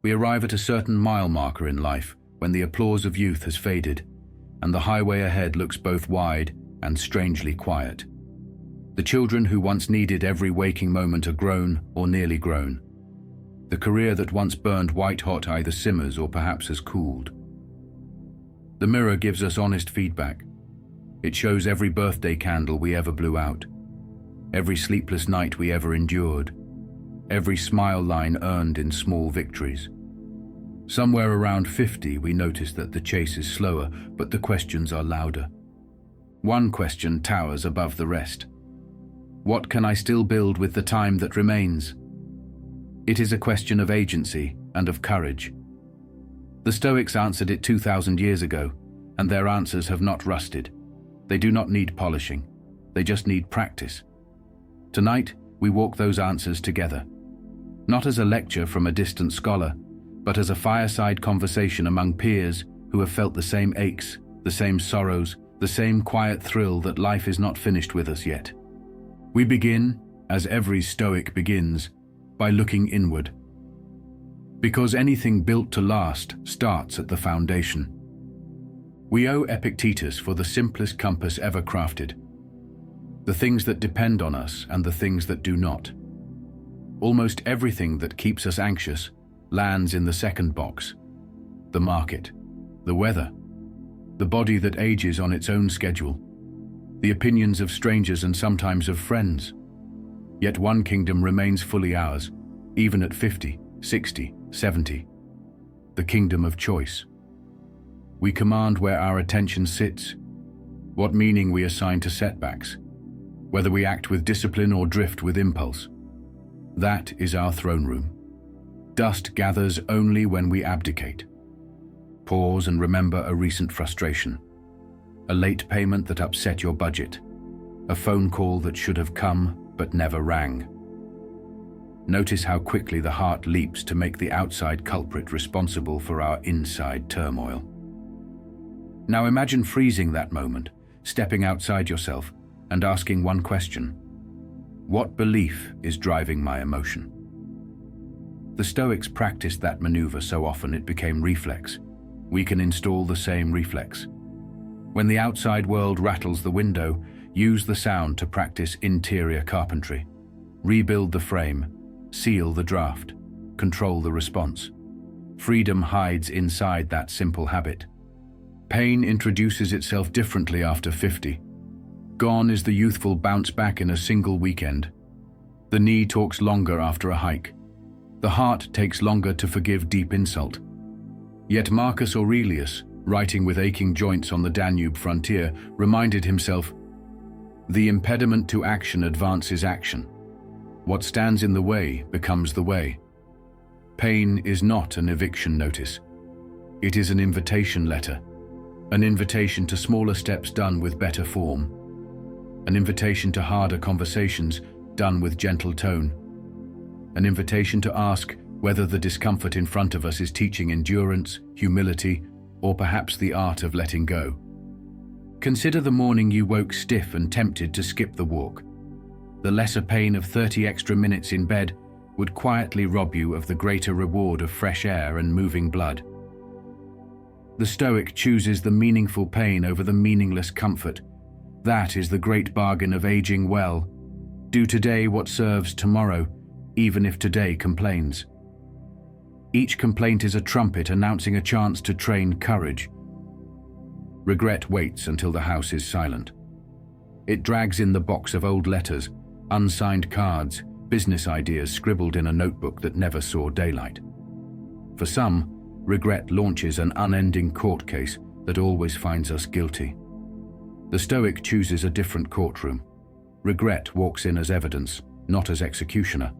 We arrive at a certain mile marker in life when the applause of youth has faded, and the highway ahead looks both wide and strangely quiet. The children who once needed every waking moment are grown or nearly grown. The career that once burned white-hot either simmers or perhaps has cooled. The mirror gives us honest feedback. It shows every birthday candle we ever blew out, every sleepless night we ever endured, every smile line earned in small victories. Somewhere around 50, we notice that the chase is slower, but the questions are louder. One question towers above the rest. What can I still build with the time that remains? It is a question of agency and of courage. The Stoics answered it 2,000 years ago, and their answers have not rusted. They do not need polishing. They just need practice. Tonight, we walk those answers together. Not as a lecture from a distant scholar, but as a fireside conversation among peers who have felt the same aches, the same sorrows, the same quiet thrill that life is not finished with us yet. We begin, as every Stoic begins, by looking inward. Because anything built to last starts at the foundation. We owe Epictetus for the simplest compass ever crafted. The things that depend on us and the things that do not. Almost everything that keeps us anxious lands in the second box. The market, the weather, the body that ages on its own schedule, the opinions of strangers and sometimes of friends. Yet one kingdom remains fully ours, even at 50, 60, 70. The kingdom of choice. We command where our attention sits, what meaning we assign to setbacks, whether we act with discipline or drift with impulse. That is our throne room. Dust gathers only when we abdicate. Pause and remember a recent frustration. A late payment that upset your budget. A phone call that should have come but never rang. Notice how quickly the heart leaps to make the outside culprit responsible for our inside turmoil. Now imagine freezing that moment, stepping outside yourself, and asking one question. What belief is driving my emotion? The Stoics practiced that maneuver so often it became reflex. We can install the same reflex. When the outside world rattles the window, use the sound to practice interior carpentry. Rebuild the frame, seal the draft, control the response. Freedom hides inside that simple habit. Pain introduces itself differently after 50. Gone is the youthful bounce back in a single weekend. The knee talks longer after a hike. The heart takes longer to forgive deep insult. Yet Marcus Aurelius, writing with aching joints on the Danube frontier, reminded himself, "The impediment to action advances action. What stands in the way becomes the way." Pain is not an eviction notice. It is an invitation letter. An invitation to smaller steps done with better form. An invitation to harder conversations done with gentle tone. An invitation to ask whether the discomfort in front of us is teaching endurance, humility, or perhaps the art of letting go. Consider the morning you woke stiff and tempted to skip the walk. The lesser pain of 30 extra minutes in bed would quietly rob you of the greater reward of fresh air and moving blood. The Stoic chooses the meaningful pain over the meaningless comfort. That is the great bargain of aging well. Do today what serves tomorrow, even if today complains. Each complaint is a trumpet announcing a chance to train courage. Regret waits until the house is silent. It drags in the box of old letters, unsigned cards, business ideas scribbled in a notebook that never saw daylight. For some, regret launches an unending court case that always finds us guilty. The Stoic chooses a different courtroom. Regret walks in as evidence, not as executioner.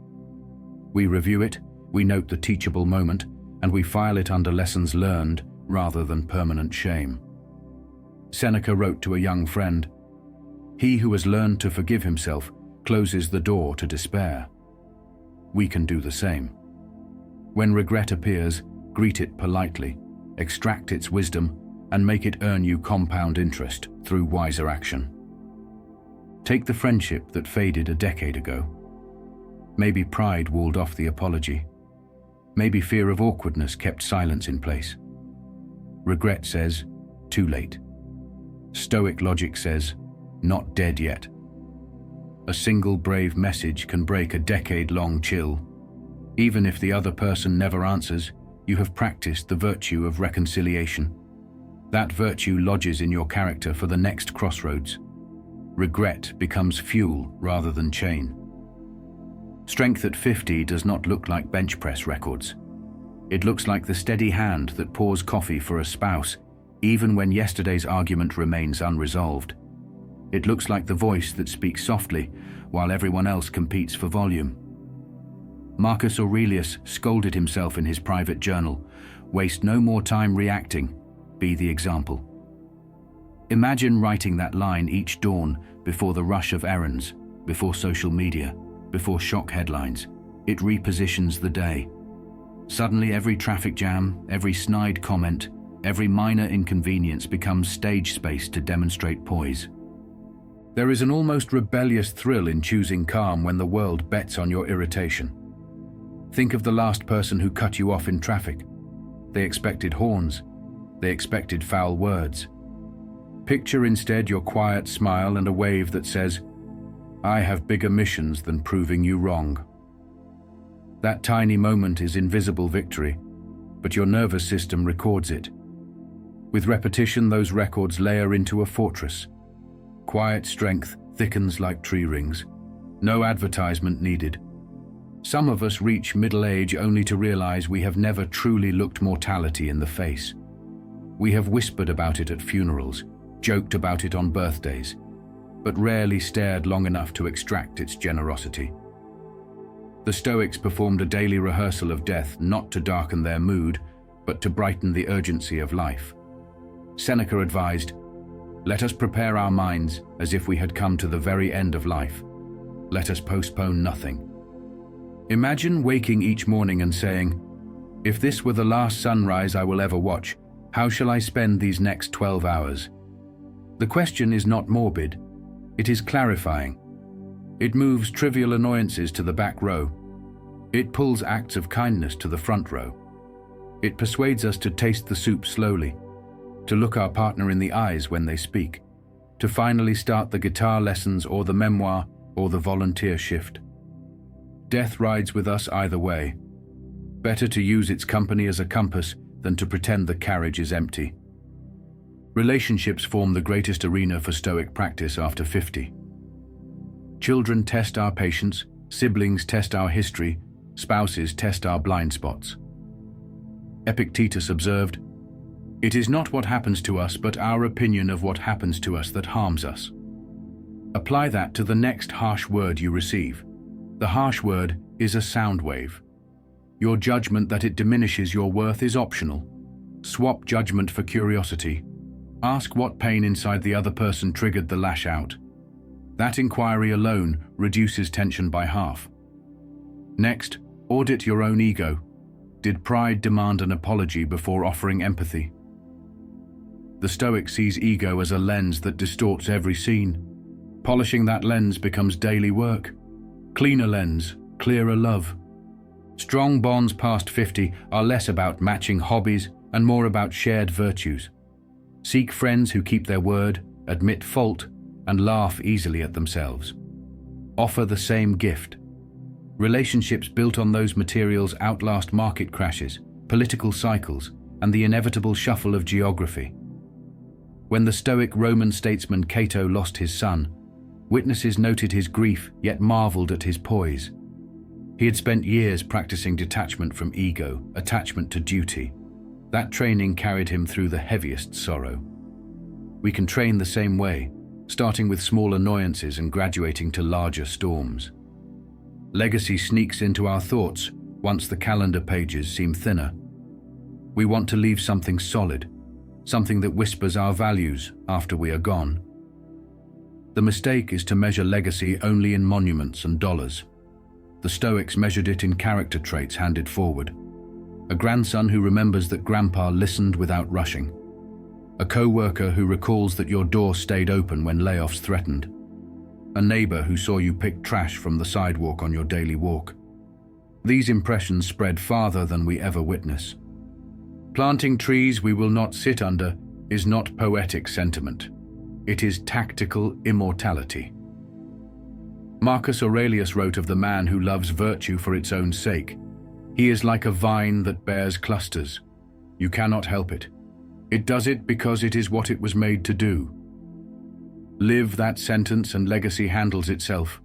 We review it, we note the teachable moment, and we file it under lessons learned rather than permanent shame. Seneca wrote to a young friend, "He who has learned to forgive himself closes the door to despair." We can do the same. When regret appears, greet it politely, extract its wisdom, and make it earn you compound interest through wiser action. Take the friendship that faded a decade ago. Maybe pride walled off the apology. Maybe fear of awkwardness kept silence in place. Regret says, too late. Stoic logic says, not dead yet. A single brave message can break a decade-long chill. Even if the other person never answers, you have practiced the virtue of reconciliation. That virtue lodges in your character for the next crossroads. Regret becomes fuel rather than chain. Strength at 50 does not look like bench press records. It looks like the steady hand that pours coffee for a spouse, even when yesterday's argument remains unresolved. It looks like the voice that speaks softly while everyone else competes for volume. Marcus Aurelius scolded himself in his private journal, "Waste no more time reacting, be the example." Imagine writing that line each dawn before the rush of errands, before social media, before shock headlines. It repositions the day. Suddenly every traffic jam, every snide comment, every minor inconvenience becomes stage space to demonstrate poise. There is an almost rebellious thrill in choosing calm when the world bets on your irritation. Think of the last person who cut you off in traffic. They expected horns. They expected foul words. Picture instead your quiet smile and a wave that says, "I have bigger missions than proving you wrong." That tiny moment is invisible victory, but your nervous system records it. With repetition, those records layer into a fortress. Quiet strength thickens like tree rings. No advertisement needed. Some of us reach middle age only to realize we have never truly looked mortality in the face. We have whispered about it at funerals, joked about it on birthdays, but rarely stared long enough to extract its generosity. The Stoics performed a daily rehearsal of death not to darken their mood, but to brighten the urgency of life. Seneca advised, "Let us prepare our minds as if we had come to the very end of life. Let us postpone nothing." Imagine waking each morning and saying, "If this were the last sunrise I will ever watch, how shall I spend these next 12 hours?" The question is not morbid. It is clarifying. It moves trivial annoyances to the back row. It pulls acts of kindness to the front row. It persuades us to taste the soup slowly, to look our partner in the eyes when they speak, to finally start the guitar lessons or the memoir or the volunteer shift. Death rides with us either way. Better to use its company as a compass than to pretend the carriage is empty. Relationships form the greatest arena for Stoic practice after 50. Children test our patience, siblings test our history, spouses test our blind spots. Epictetus observed, "It is not what happens to us, but our opinion of what happens to us that harms us." Apply that to the next harsh word you receive. The harsh word is a sound wave. Your judgment that it diminishes your worth is optional. Swap judgment for curiosity. Ask what pain inside the other person triggered the lash out. That inquiry alone reduces tension by half. Next, audit your own ego. Did pride demand an apology before offering empathy? The Stoic sees ego as a lens that distorts every scene. Polishing that lens becomes daily work. Cleaner lens, clearer love. Strong bonds past 50 are less about matching hobbies and more about shared virtues. Seek friends who keep their word, admit fault, and laugh easily at themselves. Offer the same gift. Relationships built on those materials outlast market crashes, political cycles, and the inevitable shuffle of geography. When the Stoic Roman statesman Cato lost his son, witnesses noted his grief yet marveled at his poise. He had spent years practicing detachment from ego, attachment to duty. That training carried him through the heaviest sorrow. We can train the same way, starting with small annoyances and graduating to larger storms. Legacy sneaks into our thoughts once the calendar pages seem thinner. We want to leave something solid, something that whispers our values after we are gone. The mistake is to measure legacy only in monuments and dollars. The Stoics measured it in character traits handed forward. A grandson who remembers that grandpa listened without rushing. A co-worker who recalls that your door stayed open when layoffs threatened. A neighbor who saw you pick trash from the sidewalk on your daily walk. These impressions spread farther than we ever witness. Planting trees we will not sit under is not poetic sentiment. It is tactical immortality. Marcus Aurelius wrote of the man who loves virtue for its own sake. He is like a vine that bears clusters. You cannot help it. It does it because it is what it was made to do. Live that sentence and legacy handles itself.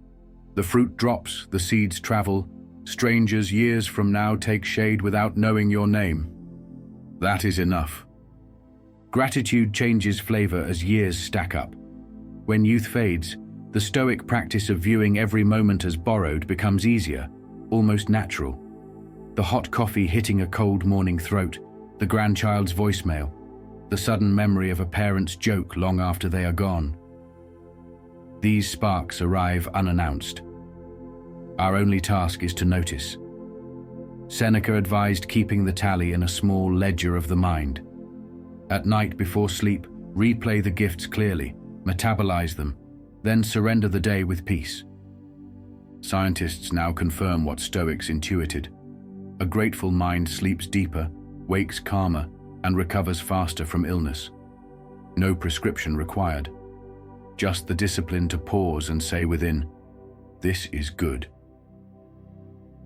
The fruit drops, the seeds travel. Strangers years from now take shade without knowing your name. That is enough. Gratitude changes flavor as years stack up. When youth fades, the Stoic practice of viewing every moment as borrowed becomes easier, almost natural. The hot coffee hitting a cold morning throat, the grandchild's voicemail, the sudden memory of a parent's joke long after they are gone. These sparks arrive unannounced. Our only task is to notice. Seneca advised keeping the tally in a small ledger of the mind. At night before sleep, replay the gifts clearly, metabolize them, then surrender the day with peace. Scientists now confirm what Stoics intuited. A grateful mind sleeps deeper, wakes calmer, and recovers faster from illness. No prescription required. Just the discipline to pause and say within, "This is good."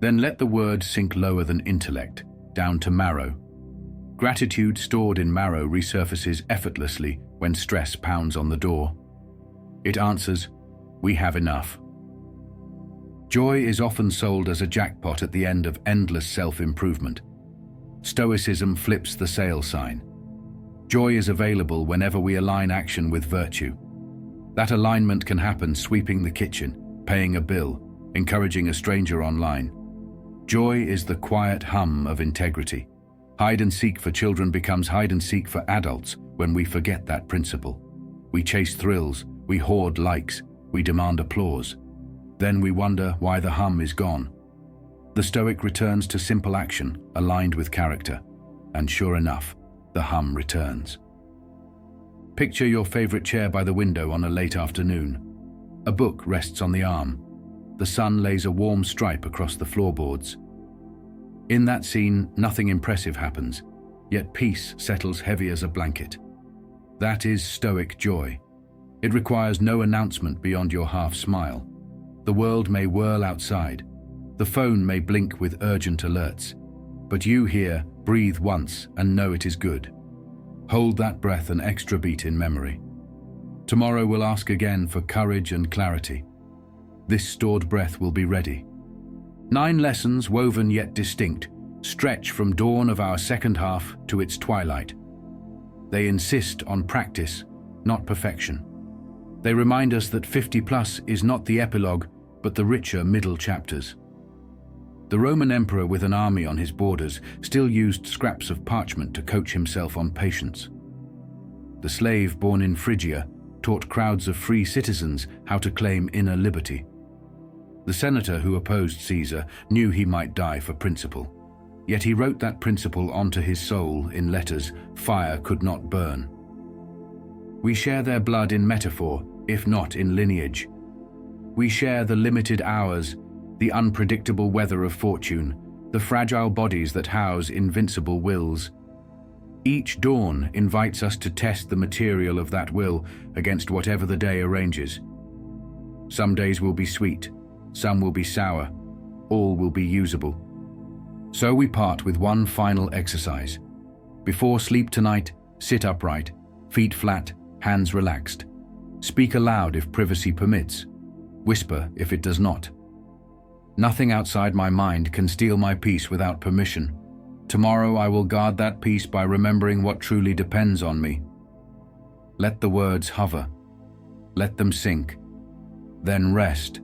Then let the word sink lower than intellect, down to marrow. Gratitude stored in marrow resurfaces effortlessly when stress pounds on the door. It answers, "We have enough." Joy is often sold as a jackpot at the end of endless self-improvement. Stoicism flips the sale sign. Joy is available whenever we align action with virtue. That alignment can happen sweeping the kitchen, paying a bill, encouraging a stranger online. Joy is the quiet hum of integrity. Hide and seek for children becomes hide and seek for adults when we forget that principle. We chase thrills, we hoard likes, we demand applause. Then we wonder why the hum is gone. The Stoic returns to simple action, aligned with character. And sure enough, the hum returns. Picture your favorite chair by the window on a late afternoon. A book rests on the arm. The sun lays a warm stripe across the floorboards. In that scene, nothing impressive happens, yet peace settles heavy as a blanket. That is Stoic joy. It requires no announcement beyond your half smile. The world may whirl outside. The phone may blink with urgent alerts. But you here, breathe once and know it is good. Hold that breath an extra beat in memory. Tomorrow we'll ask again for courage and clarity. This stored breath will be ready. 9 lessons woven yet distinct stretch from dawn of our second half to its twilight. They insist on practice, not perfection. They remind us that 50+ is not the epilogue, but the richer middle chapters. The Roman emperor with an army on his borders still used scraps of parchment to coach himself on patience. The slave born in Phrygia taught crowds of free citizens how to claim inner liberty. The senator who opposed Caesar knew he might die for principle, yet he wrote that principle onto his soul in letters fire could not burn. We share their blood in metaphor, if not in lineage. We share the limited hours, the unpredictable weather of fortune, the fragile bodies that house invincible wills. Each dawn invites us to test the material of that will against whatever the day arranges. Some days will be sweet, some will be sour, all will be usable. So we part with one final exercise. Before sleep tonight, sit upright, feet flat, hands relaxed. Speak aloud if privacy permits. Whisper if it does not. Nothing outside my mind can steal my peace without permission. Tomorrow I will guard that peace by remembering what truly depends on me. Let the words hover. Let them sink. Then rest.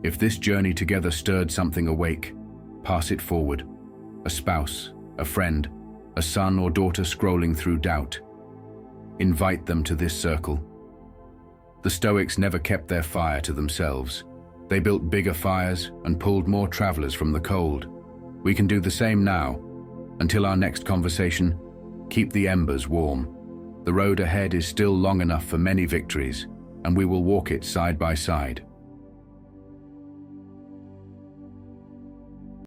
If this journey together stirred something awake, pass it forward. A spouse, a friend, a son or daughter scrolling through doubt. Invite them to this circle. The Stoics never kept their fire to themselves. They built bigger fires and pulled more travelers from the cold. We can do the same now. Until our next conversation, keep the embers warm. The road ahead is still long enough for many victories, and we will walk it side by side.